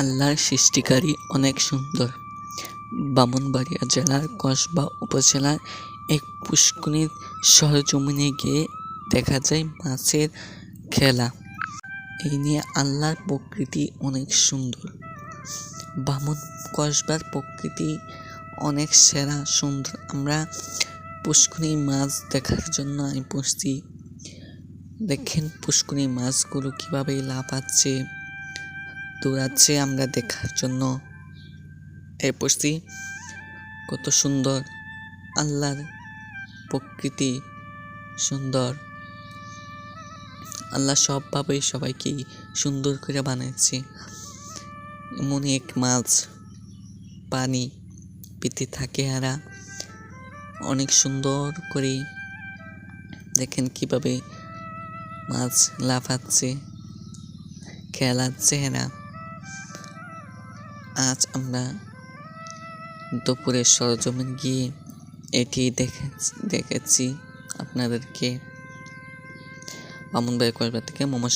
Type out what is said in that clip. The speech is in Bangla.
আল্লাহর সৃষ্টিকারী অনেক সুন্দর। ব্রাহ্মণবাড়িয়া জেলার কসবা উপজেলার এক পুষ্করিণীর সরজমিনে গিয়ে দেখা যায় মাছের খেলা। এই নিয়ে আল্লাহর প্রকৃতি অনেক সুন্দর। কসবার প্রকৃতি অনেক সেরা সুন্দর। আমরা পুষ্করিণীর মাছ দেখার জন্য আমি বসছি। দেখেন পুষ্করিণীর মাছগুলো কিভাবে লাফাচ্ছে, দৌড়াচ্ছে আমরা দেখার জন্য বসছি। কত সুন্দর আল্লাহর প্রকৃতি, সুন্দর। আল্লাহ সবভাবেই সবাইকে সুন্দর করে বানিয়েছে। এমন এক মাছ পানি পেতে থাকে এরা অনেক সুন্দর করে। দেখেন কিভাবে মাছ লাফাচ্ছে, খেলাচ্ছে এরা। আজ আমরা দুপুরে সরজমিন গিয়ে এটি দেখেছি আপনাদেরকে। ব্রাহ্মণবাড়িয়া কসবা থেকে মোহাম্মদ